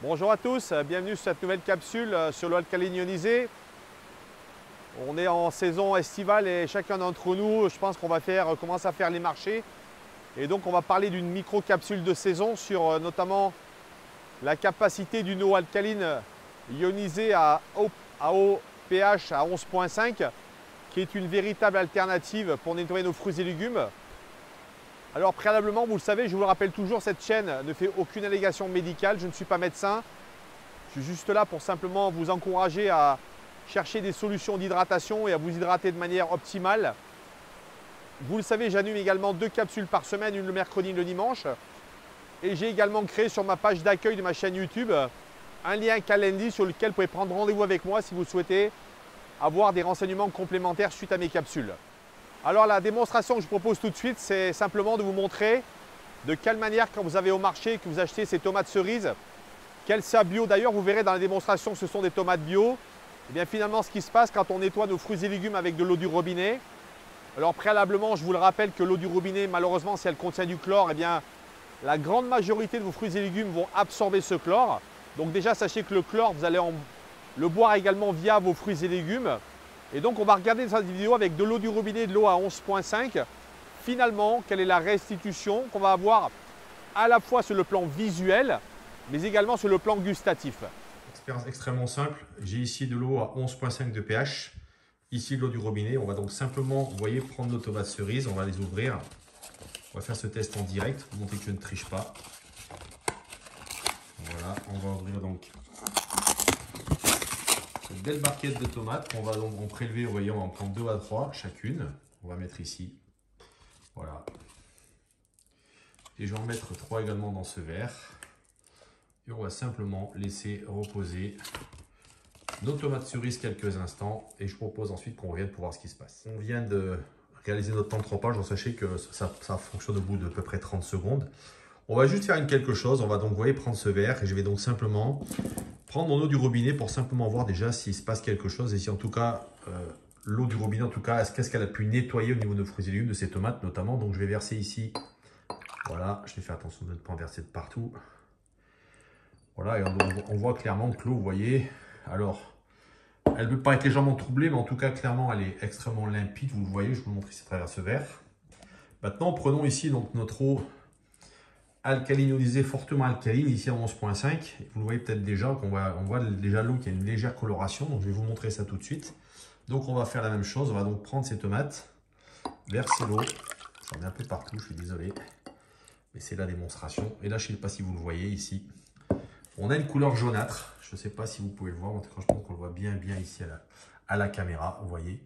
Bonjour à tous, bienvenue sur cette nouvelle capsule sur l'eau alcaline ionisée. On est en saison estivale et chacun d'entre nous, je pense qu'on va commencer à faire les marchés. Et donc on va parler d'une micro-capsule de saison sur notamment la capacité d'une eau alcaline ionisée à haut pH à 11,5 qui est une véritable alternative pour nettoyer nos fruits et légumes. Alors préalablement, vous le savez, je vous le rappelle toujours, cette chaîne ne fait aucune allégation médicale, je ne suis pas médecin. Je suis juste là pour simplement vous encourager à chercher des solutions d'hydratation et à vous hydrater de manière optimale. Vous le savez, j'anime également 2 capsules par semaine, une le mercredi et une le dimanche. Et j'ai également créé sur ma page d'accueil de ma chaîne YouTube un lien Calendly sur lequel vous pouvez prendre rendez-vous avec moi si vous souhaitez avoir des renseignements complémentaires suite à mes capsules. Alors la démonstration que je propose tout de suite, c'est simplement de vous montrer de quelle manière, quand vous avez au marché, que vous achetez ces tomates cerises, qu'elles soient bio. D'ailleurs, vous verrez dans la démonstration, ce sont des tomates bio. Et bien finalement, ce qui se passe quand on nettoie nos fruits et légumes avec de l'eau du robinet. Alors préalablement, je vous le rappelle que l'eau du robinet, malheureusement, si elle contient du chlore, eh bien la grande majorité de vos fruits et légumes vont absorber ce chlore. Donc déjà, sachez que le chlore, vous allez le boire également via vos fruits et légumes. Et donc, on va regarder dans cette vidéo avec de l'eau du robinet et de l'eau à 11,5. Finalement, quelle est la restitution qu'on va avoir à la fois sur le plan visuel, mais également sur le plan gustatif. Expérience extrêmement simple. J'ai ici de l'eau à 11,5 de pH. Ici de l'eau du robinet. On va donc simplement, vous voyez, prendre nos tomates cerises. On va les ouvrir. On va faire ce test en direct pour montrer que je ne triche pas. Voilà, on va ouvrir donc cette belle barquette de tomates. On va donc en prélever, vous voyez, on va en prendre 2 à 3 chacune. On va mettre ici. Voilà. Et je vais en mettre 3 également dans ce verre. Et on va simplement laisser reposer nos tomates cerises quelques instants. Et je propose ensuite qu'on revienne pour voir ce qui se passe. On vient de réaliser notre temps de trempage. Sachez que ça fonctionne au bout de à peu près 30 secondes. On va juste faire quelque chose. On va donc, vous voyez, prendre ce verre. Et je vais donc simplement prendre mon eau du robinet pour simplement voir déjà s'il se passe quelque chose. Et si en tout cas, l'eau du robinet, en tout cas, qu'est-ce qu'elle a pu nettoyer au niveau de nos fruits et légumes, de ces tomates notamment. Donc je vais verser ici. Voilà, je vais faire attention de ne pas en verser de partout. Voilà, et on voit clairement que l'eau, vous voyez, alors, elle peut paraître légèrement troublée, mais en tout cas, clairement, elle est extrêmement limpide. Vous le voyez, je vous le montre ici à travers ce verre. Maintenant, prenons ici donc notre eau alcaline ionisée, fortement alcaline, ici à 11,5. Vous le voyez peut-être déjà, on voit déjà l'eau qui a une légère coloration. Donc, je vais vous montrer ça tout de suite. Donc, on va faire la même chose. On va donc prendre ces tomates, verser l'eau. J'en ai un peu partout, je suis désolé. Mais c'est la démonstration. Et là, je ne sais pas si vous le voyez ici. On a une couleur jaunâtre. Je ne sais pas si vous pouvez le voir. En tout cas, je pense qu'on le voit bien ici à la caméra. Vous voyez.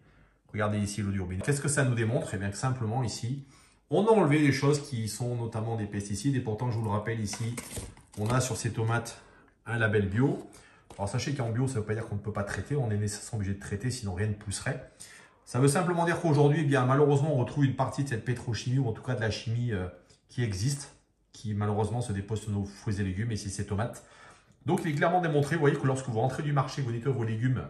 Regardez ici l'eau du robinet. Qu'est-ce que ça nous démontre? Eh bien que simplement ici, on a enlevé des choses qui sont notamment des pesticides. Et pourtant, je vous le rappelle ici, on a sur ces tomates un label bio. Alors sachez qu'en bio, ça ne veut pas dire qu'on ne peut pas traiter. On est nécessairement obligé de traiter, sinon rien ne pousserait. Ça veut simplement dire qu'aujourd'hui, eh bien malheureusement, on retrouve une partie de cette pétrochimie, ou en tout cas de la chimie qui existe, qui malheureusement se dépose sur nos fruits et légumes, et c'est ces tomates. Donc, il est clairement démontré, vous voyez, que lorsque vous rentrez du marché, vous nettoyez vos légumes,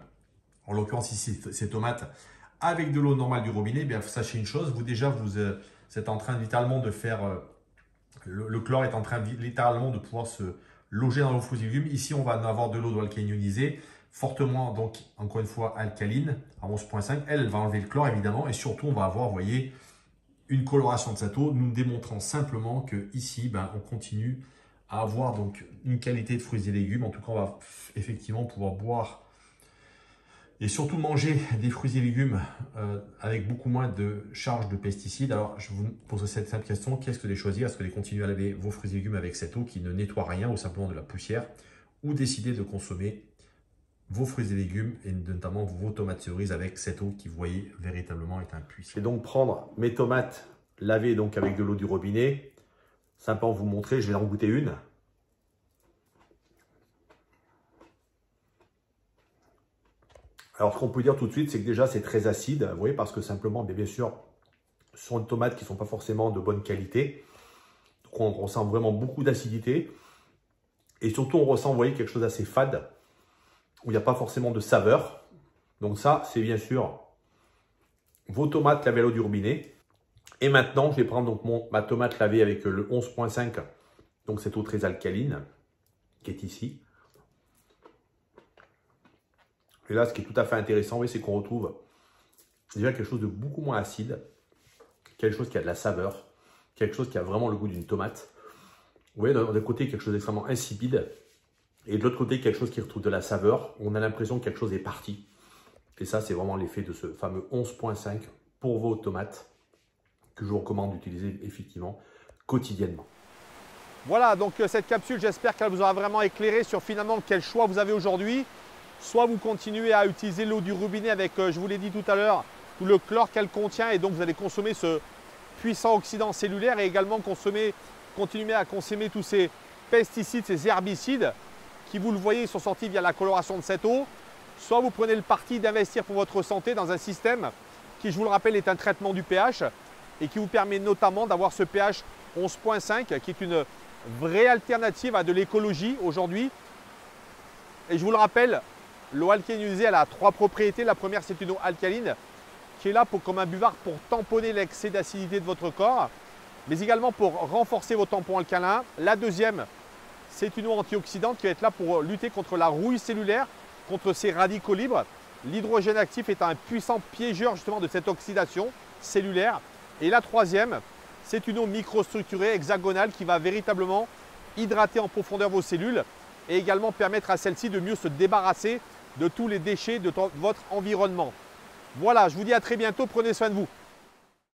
en l'occurrence ici, ces tomates, avec de l'eau normale du robinet, eh bien, sachez une chose, vous êtes en train littéralement de faire, le chlore est en train littéralement de pouvoir se loger dans vos fruits et légumes. Ici, on va avoir de l'eau alcaline ionisée, fortement, donc, encore une fois, alcaline, à 11,5. Elle va enlever le chlore, évidemment, et surtout, on va avoir, vous voyez, une coloration de cette eau, nous démontrant simplement que ici, on continue à avoir donc une qualité de fruits et légumes. En tout cas, on va effectivement pouvoir boire et surtout manger des fruits et légumes avec beaucoup moins de charge de pesticides. Alors, je vous pose cette simple question. Qu'est-ce que de choisir? Est-ce que de continuer à laver vos fruits et légumes avec cette eau qui ne nettoie rien ou simplement de la poussière, ou décider de consommer vos fruits et légumes et notamment vos tomates cerises avec cette eau qui, vous voyez, véritablement est un puits. Je vais donc prendre mes tomates lavées donc avec de l'eau du robinet. Simplement vous montrer, je vais en goûter une. Alors, ce qu'on peut dire tout de suite, c'est que déjà, c'est très acide, vous voyez, parce que simplement, bien sûr, ce sont des tomates qui ne sont pas forcément de bonne qualité. Donc, on ressent vraiment beaucoup d'acidité. Et surtout, on ressent, vous voyez, quelque chose d'assez fade, où il n'y a pas forcément de saveur. Donc ça, c'est bien sûr vos tomates lavées à l'eau du robinet. Et maintenant, je vais prendre donc ma tomate lavée avec le 11,5, donc cette eau très alcaline qui est ici. Et là, ce qui est tout à fait intéressant, c'est qu'on retrouve déjà quelque chose de beaucoup moins acide, quelque chose qui a de la saveur, quelque chose qui a vraiment le goût d'une tomate. Vous voyez, d'un côté, quelque chose d'extrêmement insipide, et de l'autre côté, quelque chose qui retrouve de la saveur. On a l'impression que quelque chose est parti. Et ça, c'est vraiment l'effet de ce fameux 11.5 pour vos tomates, que je vous recommande d'utiliser effectivement quotidiennement. Voilà, donc cette capsule, j'espère qu'elle vous aura vraiment éclairé sur finalement quel choix vous avez aujourd'hui. Soit vous continuez à utiliser l'eau du robinet avec, je vous l'ai dit tout à l'heure, tout le chlore qu'elle contient, et donc vous allez consommer ce puissant oxydant cellulaire, et également continuer à consommer tous ces pesticides, ces herbicides qui, vous le voyez, sont sortis via la coloration de cette eau. Soit vous prenez le parti d'investir pour votre santé dans un système qui, je vous le rappelle, est un traitement du pH et qui vous permet notamment d'avoir ce pH 11.5 qui est une vraie alternative à de l'écologie aujourd'hui. Et je vous le rappelle, l'eau alcalinisée, elle a 3 propriétés. La première, c'est une eau alcaline qui est là comme un buvard pour tamponner l'excès d'acidité de votre corps, mais également pour renforcer vos tampons alcalins. La deuxième, c'est une eau antioxydante qui va être là pour lutter contre la rouille cellulaire, contre ces radicaux libres. L'hydrogène actif est un puissant piégeur justement de cette oxydation cellulaire. Et la troisième, c'est une eau microstructurée hexagonale qui va véritablement hydrater en profondeur vos cellules et également permettre à celles-ci de mieux se débarrasser de tous les déchets de votre environnement. Voilà, je vous dis à très bientôt, prenez soin de vous.